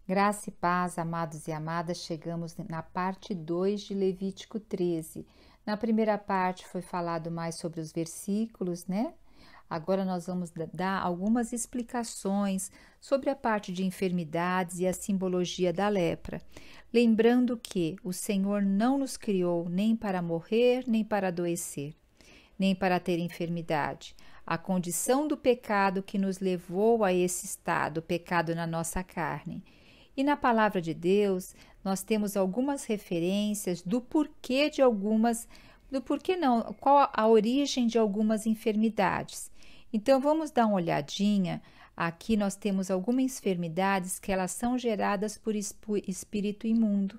Graça e paz, amados e amadas, chegamos na parte 2 de Levítico 13. Na primeira parte foi falado mais sobre os versículos, né? Agora nós vamos dar algumas explicações sobre a parte de enfermidades e a simbologia da lepra. Lembrando que o Senhor não nos criou nem para morrer, nem para adoecer, nem para ter enfermidade. A condição do pecado que nos levou a esse estado, o pecado na nossa carne. E na palavra de Deus, nós temos algumas referências do porquê de algumas, do porquê não, qual a origem de algumas enfermidades. Então vamos dar uma olhadinha. Aqui nós temos algumas enfermidades que elas são geradas por espírito imundo,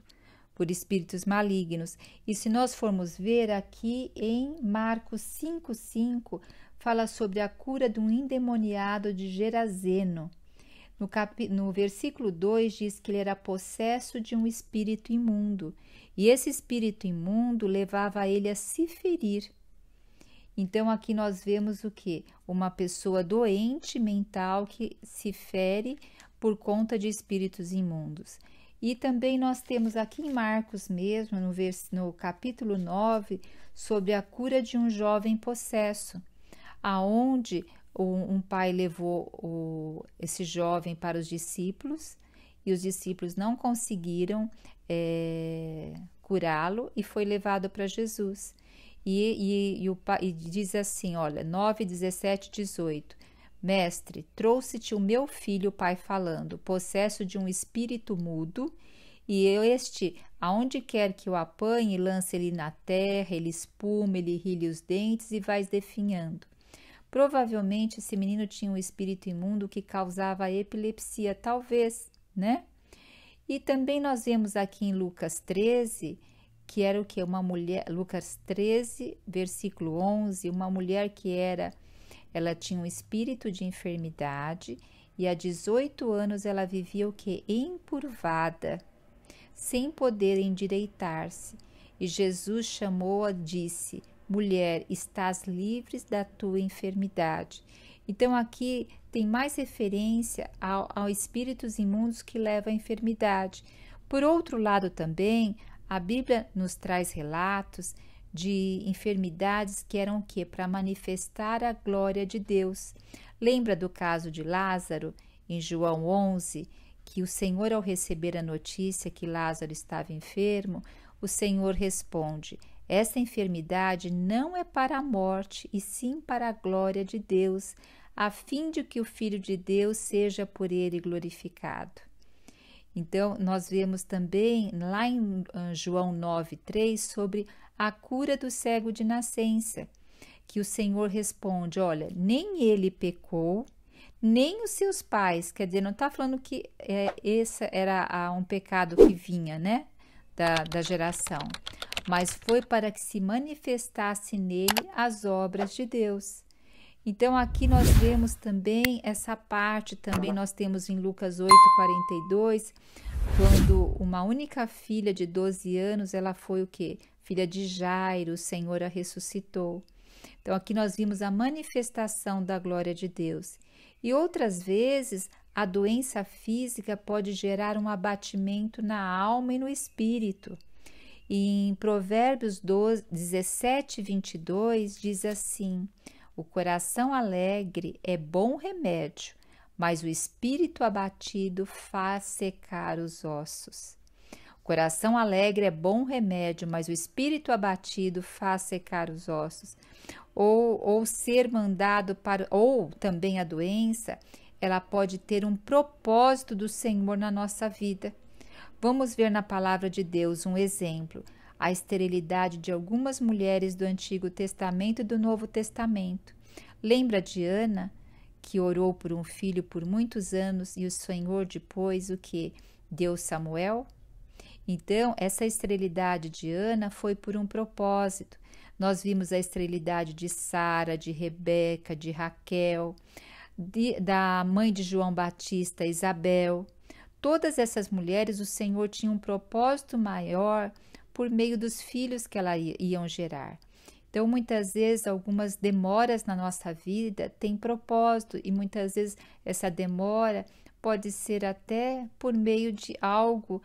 por espíritos malignos. E se nós formos ver aqui em Marcos 5,5, fala sobre a cura de um endemoniado de Gerazeno. No versículo 2 diz que ele era possesso de um espírito imundo, e esse espírito imundo levava ele a se ferir. Então aqui nós vemos o que? Uma pessoa doente mental que se fere por conta de espíritos imundos. E também nós temos aqui em Marcos mesmo, no capítulo 9, sobre a cura de um jovem possesso, aonde um pai levou esse jovem para os discípulos e os discípulos não conseguiram curá-lo e foi levado para Jesus. E o pai diz assim, olha, 9, 17, 18. Mestre, trouxe-te o meu filho, o pai falando, possesso de um espírito mudo, e este, aonde quer que o apanhe, lance ele na terra, ele espuma, ele rilha os dentes e vai definhando. Provavelmente esse menino tinha um espírito imundo que causava epilepsia, talvez, né? E também nós vemos aqui em Lucas 13, que era o que? Uma mulher, Lucas 13, versículo 11, uma mulher ela tinha um espírito de enfermidade e há 18 anos ela vivia o que? Encurvada, sem poder endireitar-se. E Jesus chamou-a e disse: mulher, estás livre da tua enfermidade. Então aqui tem mais referência ao espíritos imundos que levam à enfermidade. Por outro lado também, a Bíblia nos traz relatos de enfermidades que eram o quê? Para manifestar a glória de Deus. Lembra do caso de Lázaro, em João 11, que o Senhor, ao receber a notícia que Lázaro estava enfermo, o Senhor responde: esta enfermidade não é para a morte, e sim para a glória de Deus, a fim de que o Filho de Deus seja por ele glorificado. Então, nós vemos também lá em João 9,3 sobre a cura do cego de nascença, que o Senhor responde: olha, nem ele pecou, nem os seus pais. Quer dizer, não está falando que esse era um pecado que vinha, né, da geração, mas foi para que se manifestasse nele as obras de Deus. Então aqui nós vemos também essa parte, também nós temos em Lucas 8:42, quando uma única filha de 12 anos, ela foi o quê? Filha de Jairo, o Senhor a ressuscitou. Então aqui nós vimos a manifestação da glória de Deus. E outras vezes a doença física pode gerar um abatimento na alma e no espírito. E em Provérbios 17:22 diz assim: o coração alegre é bom remédio, mas o espírito abatido faz secar os ossos. O coração alegre é bom remédio, mas o espírito abatido faz secar os ossos. Ou ser mandado para, ou também a doença, ela pode ter um propósito do Senhor na nossa vida. Vamos ver na palavra de Deus um exemplo: a esterilidade de algumas mulheres do Antigo Testamento e do Novo Testamento. Lembra de Ana, que orou por um filho por muitos anos e o Senhor depois o que? Deu Samuel? Então, essa esterilidade de Ana foi por um propósito. Nós vimos a esterilidade de Sara, de Rebeca, de Raquel, da mãe de João Batista, Isabel. Todas essas mulheres, o Senhor tinha um propósito maior por meio dos filhos que elas iam gerar. Então, muitas vezes, algumas demoras na nossa vida têm propósito, e muitas vezes essa demora pode ser até por meio de algo,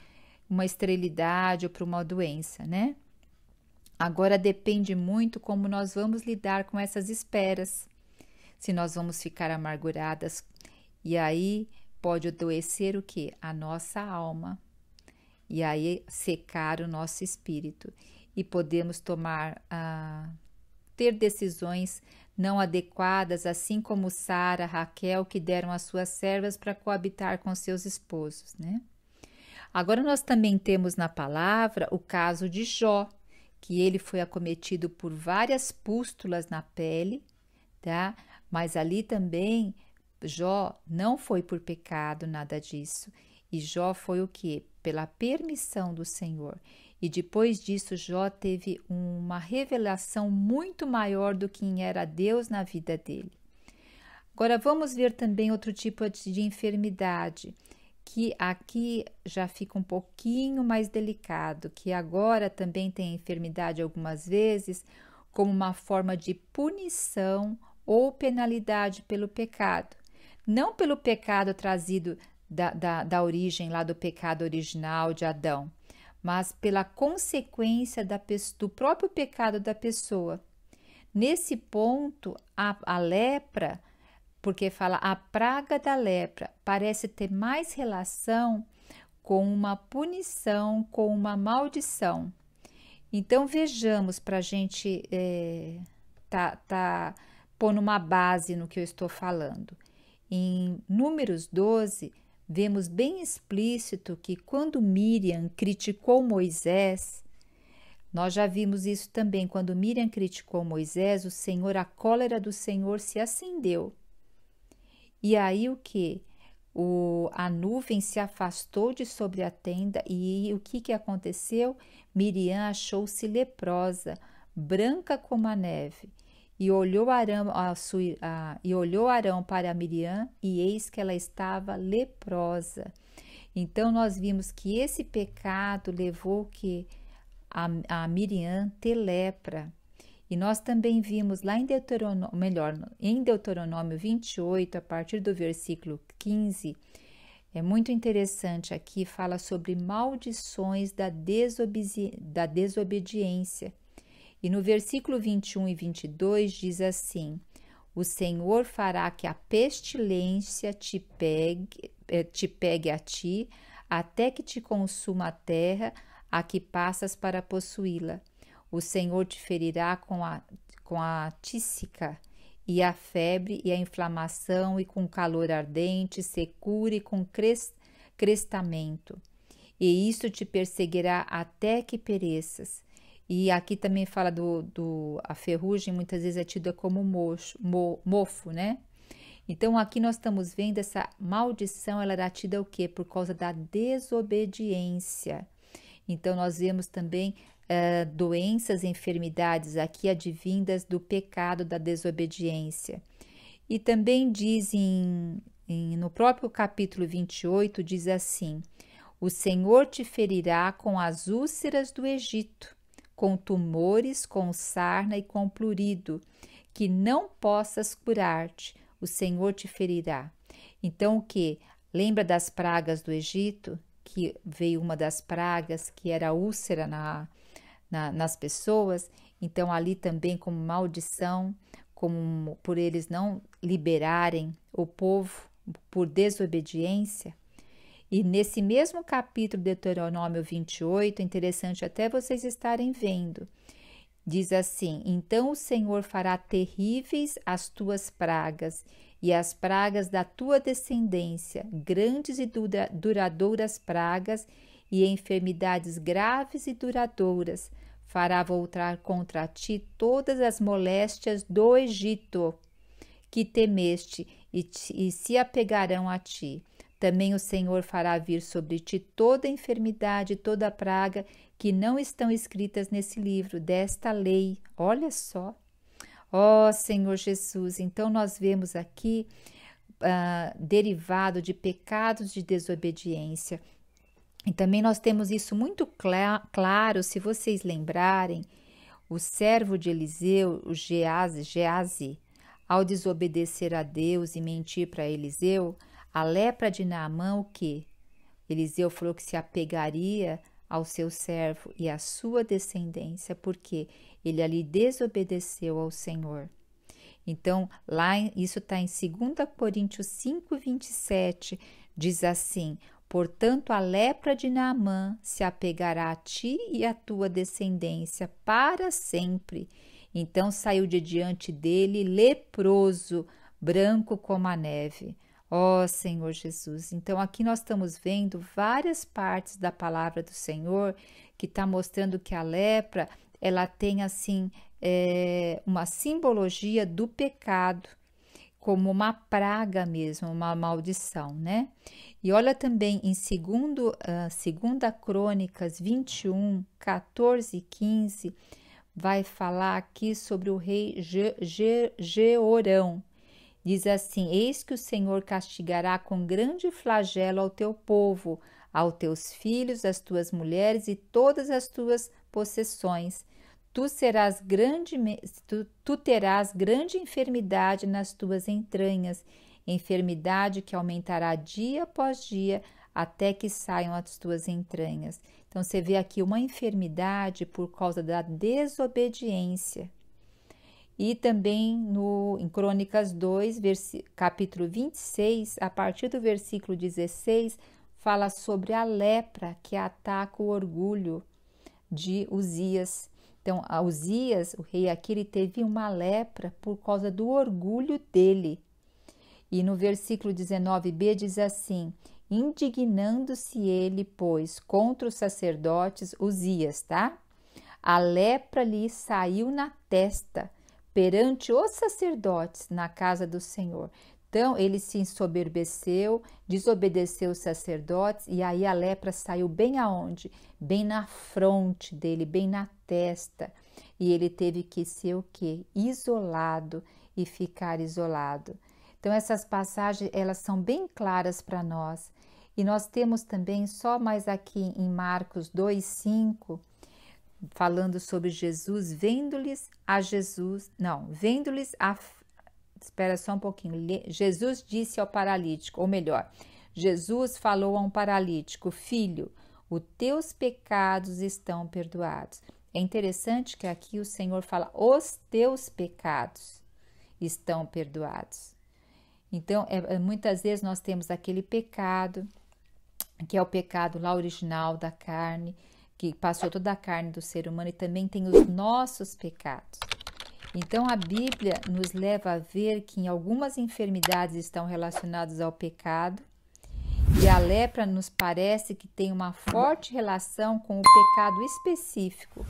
uma esterilidade ou por uma doença, né? Agora depende muito como nós vamos lidar com essas esperas. Se nós vamos ficar amarguradas, e aí pode adoecer o quê? A nossa alma. E aí secar o nosso espírito. E podemos ter decisões não adequadas, assim como Sara, Raquel, que deram as suas servas para coabitar com seus esposos, né? Agora nós também temos na palavra o caso de Jó, que ele foi acometido por várias pústulas na pele, tá? Mas ali também Jó não foi por pecado, nada disso. E Jó foi o quê? Pela permissão do Senhor. E depois disso, Jó teve uma revelação muito maior do que era Deus na vida dele. Agora vamos ver também outro tipo de enfermidade, que aqui já fica um pouquinho mais delicado, que agora também tem enfermidade algumas vezes como uma forma de punição ou penalidade pelo pecado. Não pelo pecado trazido da origem lá do pecado original de Adão, mas pela consequência do próprio pecado da pessoa. Nesse ponto, a lepra, porque fala a praga da lepra, parece ter mais relação com uma punição, com uma maldição. Então vejamos para a gente pôr numa base no que eu estou falando. Em Números 12, vemos bem explícito que quando Miriam criticou Moisés, nós já vimos isso também, quando Miriam criticou Moisés, a cólera do Senhor se acendeu. E aí o que? A nuvem se afastou de sobre a tenda e o que aconteceu? Miriam achou-se leprosa, branca como a neve. E olhou Arão para Miriam, e eis que ela estava leprosa. Então nós vimos que esse pecado levou a Miriam ter lepra. E nós também vimos lá em Deuteronômio 28, a partir do versículo 15, é muito interessante aqui, fala sobre maldições da desobediência. E no versículo 21 e 22 diz assim: o Senhor fará que a pestilência te pegue a ti, até que te consuma a terra a que passas para possuí-la. O Senhor te ferirá com a tísica, e a febre, e a inflamação, e com calor ardente, secura e com crestamento. E isso te perseguirá até que pereças. E aqui também fala a ferrugem, muitas vezes é tida como mofo, né? Então aqui nós estamos vendo essa maldição, ela era tida o quê? Por causa da desobediência. Então nós vemos também doenças e enfermidades aqui advindas do pecado da desobediência. E também diz no próprio capítulo 28, diz assim: o Senhor te ferirá com as úlceras do Egito, com tumores, com sarna e com plurido, que não possas curar-te, o Senhor te ferirá. Então o que? Lembra das pragas do Egito? Que veio uma das pragas, que era a úlcera nas pessoas. Então ali também como maldição, como por eles não liberarem o povo por desobediência. E nesse mesmo capítulo de Deuteronômio 28, interessante até vocês estarem vendo, diz assim: então o Senhor fará terríveis as tuas pragas e as pragas da tua descendência, grandes e duradouras pragas e enfermidades graves e duradouras. Fará voltar contra ti todas as moléstias do Egito que temeste e se apegarão a ti. Também o Senhor fará vir sobre ti toda enfermidade e toda praga que não estão escritas nesse livro, desta lei. Olha só. Ó Senhor Jesus, então nós vemos aqui derivado de pecados de desobediência. E também nós temos isso muito claro, se vocês lembrarem, o servo de Eliseu, o Geazi, ao desobedecer a Deus e mentir para Eliseu, A lepra de Naamã, o quê? Eliseu falou que se apegaria ao seu servo e à sua descendência, porque ele ali desobedeceu ao Senhor. Então, isso está em 2 Coríntios 5:27, diz assim: portanto, a lepra de Naamã se apegará a ti e à tua descendência para sempre. Então saiu de diante dele leproso, branco como a neve. Ó Senhor Jesus. Então aqui nós estamos vendo várias partes da palavra do Senhor que está mostrando que a lepra, ela tem assim uma simbologia do pecado, como uma praga mesmo, uma maldição, né? E olha também em 2 Crônicas 21, 14 e 15, vai falar aqui sobre o rei Jeorão. Diz assim: eis que o Senhor castigará com grande flagelo ao teu povo, aos teus filhos, às tuas mulheres e todas as tuas possessões. Tu terás grande enfermidade nas tuas entranhas, enfermidade que aumentará dia após dia, até que saiam as tuas entranhas. Então, você vê aqui uma enfermidade por causa da desobediência. E também em Crônicas 2, capítulo 26, a partir do versículo 16, fala sobre a lepra que ataca o orgulho de Uzias. Então, Uzias, o rei aqui, ele teve uma lepra por causa do orgulho dele. E no versículo 19b diz assim: indignando-se ele, pois, contra os sacerdotes, Uzias, tá? A lepra lhe saiu na testa perante os sacerdotes na casa do Senhor. Então, ele se ensoberbeceu, desobedeceu os sacerdotes, e aí a lepra saiu bem aonde? Bem na fronte dele, bem na testa. E ele teve que ser o quê? Isolado e ficar isolado. Então, essas passagens, elas são bem claras para nós. E nós temos também, só mais aqui em Marcos 2:5, falando sobre Jesus, vendo-lhes a espera só um pouquinho. Jesus disse ao paralítico, ou melhor, Jesus falou a um paralítico: filho, os teus pecados estão perdoados. É interessante que aqui o Senhor fala: os teus pecados estão perdoados. Então, muitas vezes nós temos aquele pecado, que é o pecado lá original da carne, que passou toda a carne do ser humano, e também tem os nossos pecados. Então, a Bíblia nos leva a ver que em algumas enfermidades estão relacionadas ao pecado, e a lepra nos parece que tem uma forte relação com o pecado específico,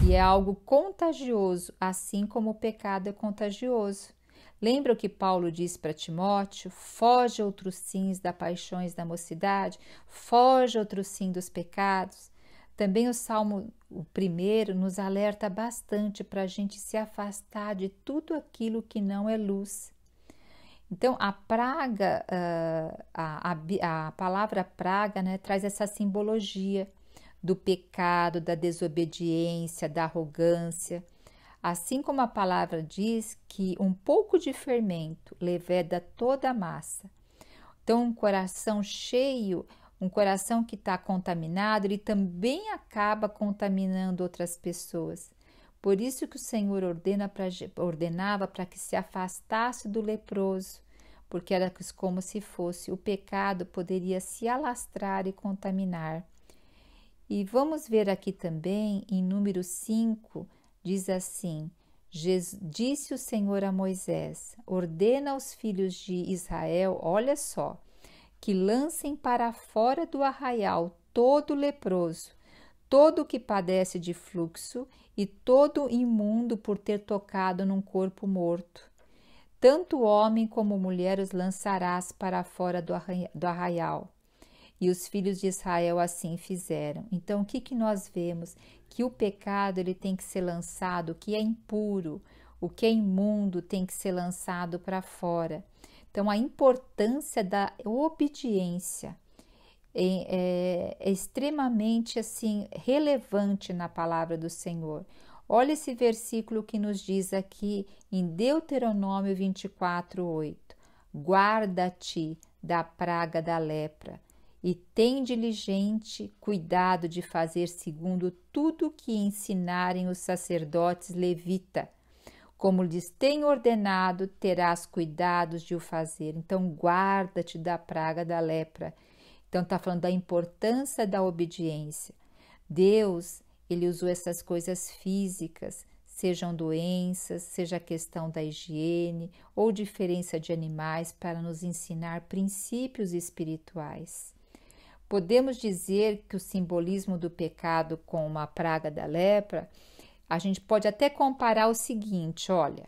e é algo contagioso, assim como o pecado é contagioso. Lembra o que Paulo disse para Timóteo? Foge outros sims das paixões da mocidade, foge outros sim dos pecados. Também o Salmo 1 nos alerta bastante para a gente se afastar de tudo aquilo que não é luz. Então, a praga, a palavra praga, né, traz essa simbologia do pecado, da desobediência, da arrogância. Assim como a palavra diz que um pouco de fermento leveda toda a massa. Então, um coração cheio, um coração que está contaminado, ele também acaba contaminando outras pessoas. Por isso que o Senhor ordenava para que se afastasse do leproso, porque era como se fosse o pecado poderia se alastrar e contaminar. E vamos ver aqui também em número 5, diz assim: disse o Senhor a Moisés: ordena aos filhos de Israel, olha só, que lancem para fora do arraial todo leproso, todo o que padece de fluxo e todo imundo por ter tocado num corpo morto. Tanto homem como mulher os lançarás para fora do arraial. E os filhos de Israel assim fizeram. Então, o que nós vemos? Que o pecado ele tem que ser lançado, o que é impuro, o que é imundo tem que ser lançado para Então, a importância da obediência é extremamente assim relevante na palavra do Senhor. Olha esse versículo que nos diz aqui em Deuteronômio 24:8. Guarda-te da praga da lepra, e tem diligente cuidado de fazer segundo tudo que ensinarem os sacerdotes levita. Como lhes tem ordenado, terás cuidados de o fazer. Então, guarda-te da praga da lepra. Então, está falando da importância da obediência. Deus, ele usou essas coisas físicas, sejam doenças, seja a questão da higiene ou diferença de animais, para nos ensinar princípios espirituais. Podemos dizer que o simbolismo do pecado com uma praga da lepra, a gente pode até comparar o seguinte, olha,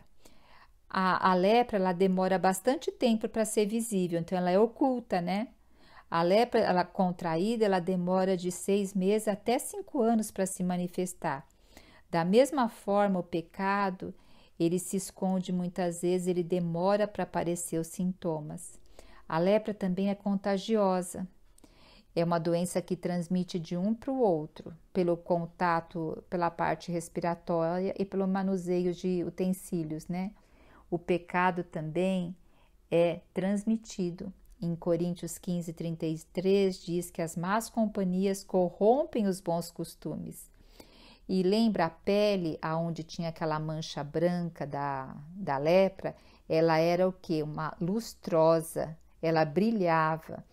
a lepra, ela demora bastante tempo para ser visível, então ela é oculta, né? A lepra, ela contraída, ela demora de 6 meses até 5 anos para se manifestar. Da mesma forma, o pecado, ele se esconde muitas vezes, ele demora para aparecer os sintomas. A lepra também é contagiosa. É uma doença que transmite de um para o outro, pelo contato, pela parte respiratória e pelo manuseio de utensílios, né? O pecado também é transmitido. Em Coríntios 15, 33 diz que as más companhias corrompem os bons costumes. E lembra a pele, aonde tinha aquela mancha branca da lepra, ela era o quê? Uma lustrosa, ela brilhava.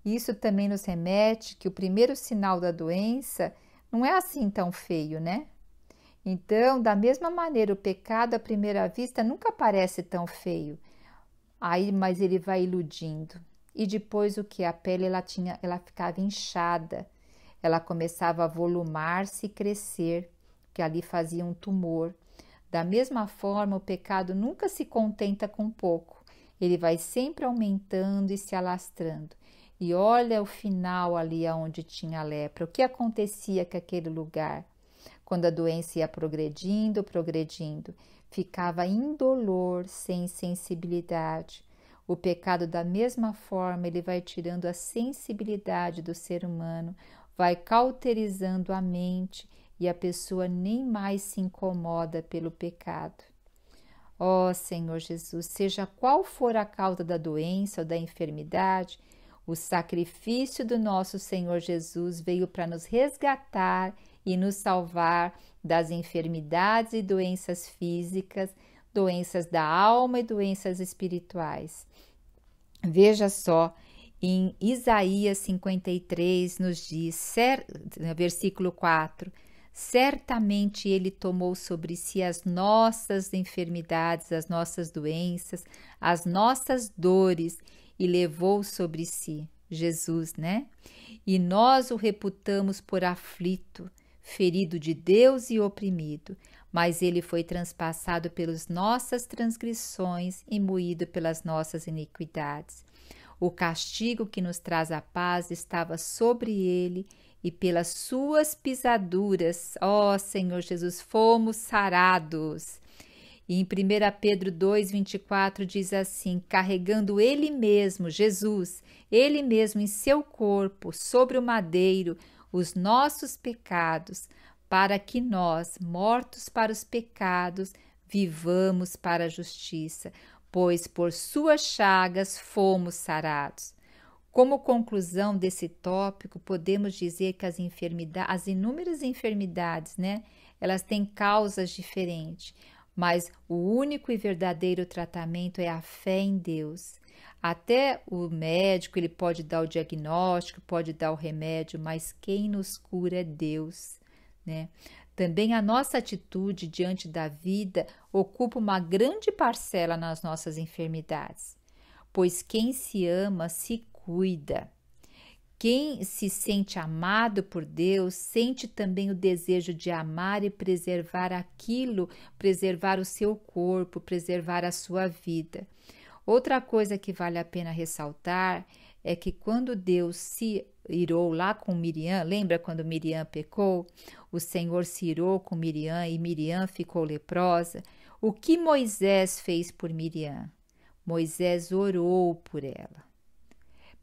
Isso também nos remete que o primeiro sinal da doença não é assim tão feio, né? Então, da mesma maneira, o pecado à primeira vista nunca parece tão feio. Aí, mas ele vai iludindo. E depois o que? A pele ela ficava inchada, ela começava a volumar-se e crescer, que ali fazia um tumor. Da mesma forma, o pecado nunca se contenta com pouco, ele vai sempre aumentando e se alastrando. E olha o final ali onde tinha a lepra, o que acontecia com aquele lugar? Quando a doença ia progredindo, ficava indolor, sem sensibilidade. O pecado, da mesma forma, ele vai tirando a sensibilidade do ser humano, vai cauterizando a mente e a pessoa nem mais se incomoda pelo pecado. Ó Senhor Jesus, seja qual for a causa da doença ou da enfermidade, o sacrifício do nosso Senhor Jesus veio para nos resgatar e nos salvar das enfermidades e doenças físicas, doenças da alma e doenças espirituais. Veja só, em Isaías 53 nos diz, versículo 4, certamente ele tomou sobre si as nossas enfermidades, as nossas doenças, as nossas dores e levou sobre si, Jesus, né? E nós o reputamos por aflito, ferido de Deus e oprimido, mas ele foi transpassado pelas nossas transgressões e moído pelas nossas iniquidades. O castigo que nos traz a paz estava sobre ele, e pelas suas pisaduras, ó Senhor Jesus, fomos sarados. E em 1 Pedro 2,24 diz assim, carregando ele mesmo, Jesus, ele mesmo em seu corpo, sobre o madeiro, os nossos pecados, para que nós, mortos para os pecados, vivamos para a justiça, pois por suas chagas fomos sarados. Como conclusão desse tópico, podemos dizer que as inúmeras enfermidades, né, elas têm causas diferentes, mas o único e verdadeiro tratamento é a fé em Deus. Até o médico, ele pode dar o diagnóstico, pode dar o remédio, mas quem nos cura é Deus, né? Também a nossa atitude diante da vida ocupa uma grande parcela nas nossas enfermidades, pois quem se ama se cuida. Quem se sente amado por Deus, sente também o desejo de amar e preservar aquilo, preservar o seu corpo, preservar a sua vida. Outra coisa que vale a pena ressaltar é que quando Deus se irou lá com Miriam, lembra quando Miriam pecou? O Senhor se irou com Miriam e Miriam ficou leprosa. O que Moisés fez por Miriam? Moisés orou por ela.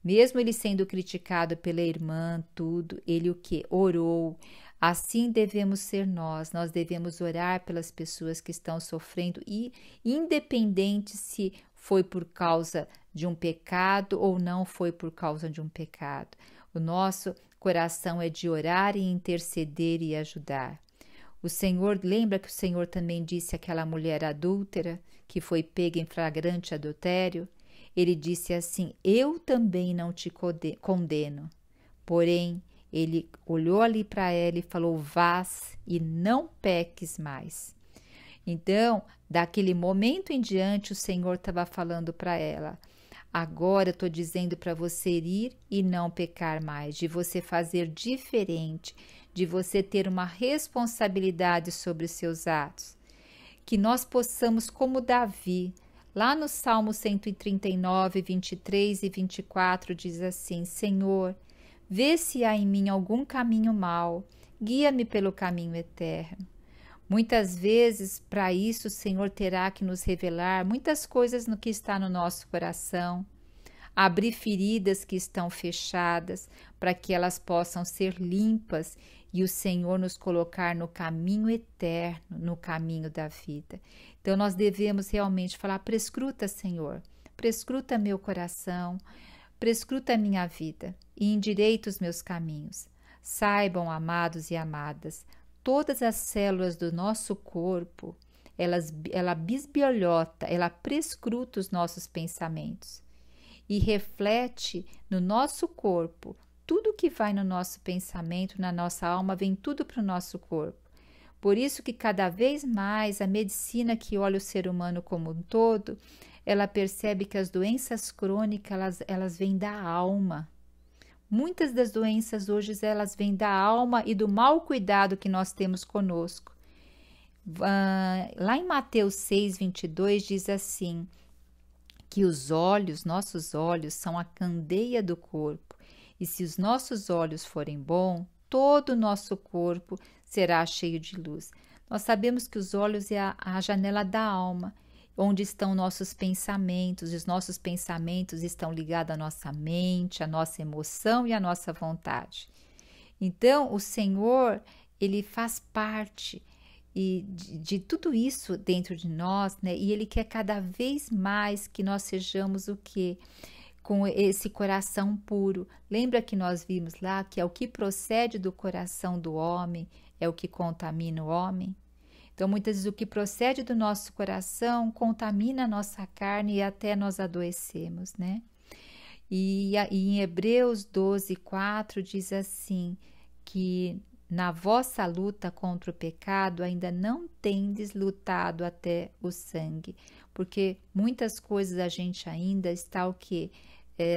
Mesmo ele sendo criticado pela irmã, tudo, ele o que? Orou. Assim devemos ser nós devemos orar pelas pessoas que estão sofrendo e independente se foi por causa de um pecado ou não foi por causa de um pecado. O nosso coração é de orar e interceder e ajudar. O Senhor, lembra que o Senhor também disse àquela mulher adúltera que foi pega em flagrante adultério? Ele disse assim: eu também não te condeno. Porém, ele olhou ali para ela e falou: vás e não peques mais. Então, daquele momento em diante, o Senhor estava falando para ela: agora eu estou dizendo para você ir e não pecar mais, de você fazer diferente, de você ter uma responsabilidade sobre os seus atos. Que nós possamos, como Davi, lá no Salmo 139, 23 e 24, diz assim: Senhor, vê se há em mim algum caminho mau, guia-me pelo caminho eterno. Muitas vezes, para isso, o Senhor terá que nos revelar muitas coisas no que está no nosso coração, abrir feridas que estão fechadas, para que elas possam ser limpas e o Senhor nos colocar no caminho eterno, no caminho da vida. Então, nós devemos realmente falar: prescruta, Senhor, prescruta meu coração, prescruta minha vida e endireita os meus caminhos. Saibam, amados e amadas, todas as células do nosso corpo, ela bisbilhota, ela prescruta os nossos pensamentos e reflete no nosso corpo. Tudo que vai no nosso pensamento, na nossa alma, vem tudo para o nosso corpo. Por isso que cada vez mais a medicina que olha o ser humano como um todo, ela percebe que as doenças crônicas, elas vêm da alma. Muitas das doenças hoje, elas vêm da alma e do mau cuidado que nós temos conosco. Lá em Mateus 6, 22, diz assim, que os olhos, nossos olhos, são a candeia do corpo. E se os nossos olhos forem bons, todo o nosso corpo será cheio de luz. Nós sabemos que os olhos é a janela da alma, onde estão nossos pensamentos, e os nossos pensamentos estão ligados à nossa mente, à nossa emoção e à nossa vontade. Então, o Senhor, ele faz parte de tudo isso dentro de nós, né? E ele quer cada vez mais que nós sejamos o quê? Com esse coração puro. Lembra que nós vimos lá que é o que procede do coração do homem, é o que contamina o homem? Então, muitas vezes, o que procede do nosso coração contamina a nossa carne e até nós adoecemos, né? E em Hebreus 12, 4 diz assim, que na vossa luta contra o pecado ainda não tendes lutado até o sangue, porque muitas coisas a gente ainda está o quê?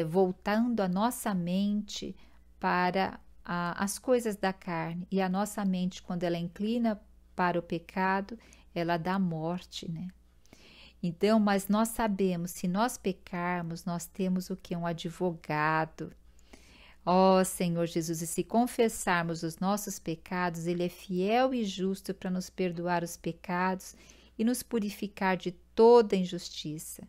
Voltando a nossa mente para as coisas da carne, e a nossa mente, quando ela inclina para o pecado, ela dá morte, né? Então, mas nós sabemos, se nós pecarmos, nós temos o que? Um advogado. Ó Senhor Jesus, e se confessarmos os nossos pecados, Ele é fiel e justo para nos perdoar os pecados e nos purificar de toda injustiça.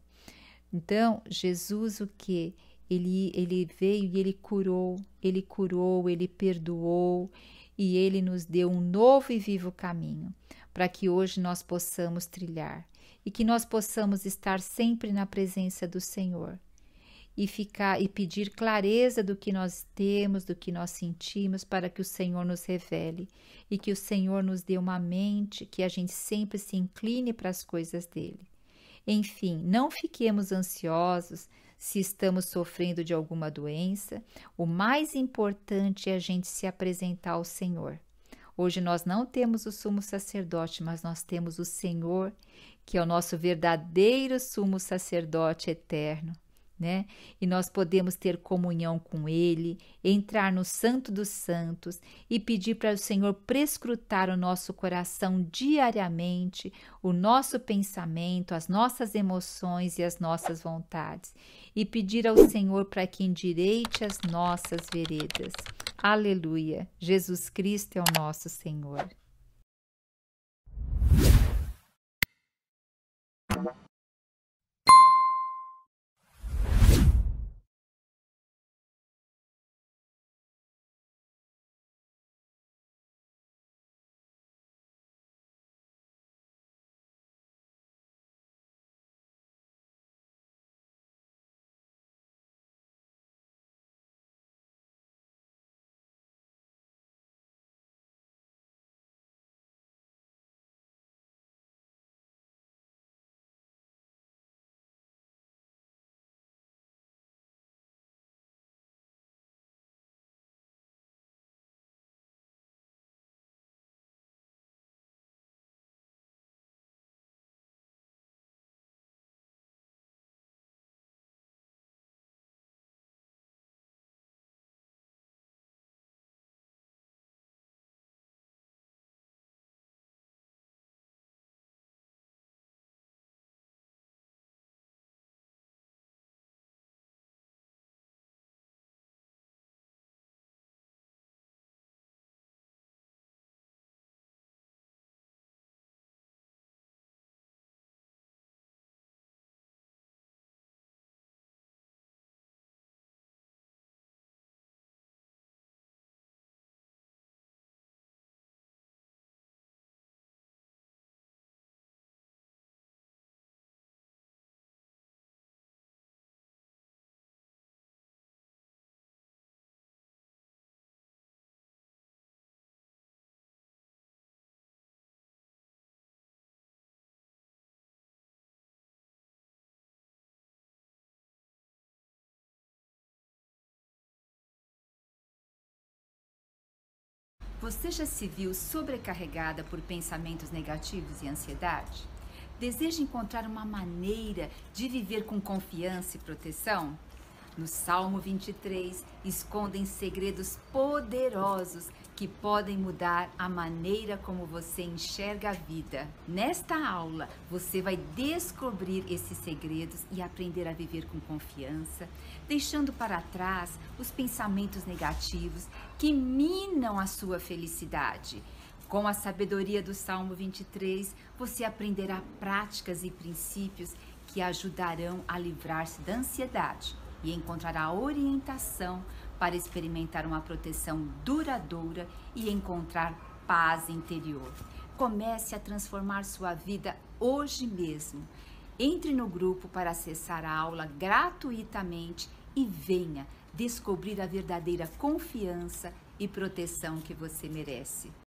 Então, Jesus o que? Ele veio e Ele curou, Ele perdoou e Ele nos deu um novo e vivo caminho para que hoje nós possamos trilhar e que nós possamos estar sempre na presença do Senhor e pedir clareza do que nós temos, do que nós sentimos, para que o Senhor nos revele e que o Senhor nos dê uma mente que a gente sempre se incline para as coisas dele. Enfim, não fiquemos ansiosos se estamos sofrendo de alguma doença. O mais importante é a gente se apresentar ao Senhor. Hoje nós não temos o sumo sacerdote, mas nós temos o Senhor, que é o nosso verdadeiro sumo sacerdote eterno, né? E nós podemos ter comunhão com Ele, entrar no Santo dos Santos e pedir para o Senhor prescrutar o nosso coração diariamente, o nosso pensamento, as nossas emoções e as nossas vontades, e pedir ao Senhor para que endireite as nossas veredas. Aleluia! Jesus Cristo é o nosso Senhor. Você já se viu sobrecarregada por pensamentos negativos e ansiedade? Deseja encontrar uma maneira de viver com confiança e proteção? No Salmo 23, escondem segredos poderosos que podem mudar a maneira como você enxerga a vida. Nesta aula, você vai descobrir esses segredos e aprender a viver com confiança, deixando para trás os pensamentos negativos que minam a sua felicidade. Com a sabedoria do Salmo 23, você aprenderá práticas e princípios que ajudarão a livrar-se da ansiedade e encontrará orientação para experimentar uma proteção duradoura e encontrar paz interior. Comece a transformar sua vida hoje mesmo. Entre no grupo para acessar a aula gratuitamente e venha descobrir a verdadeira confiança e proteção que você merece.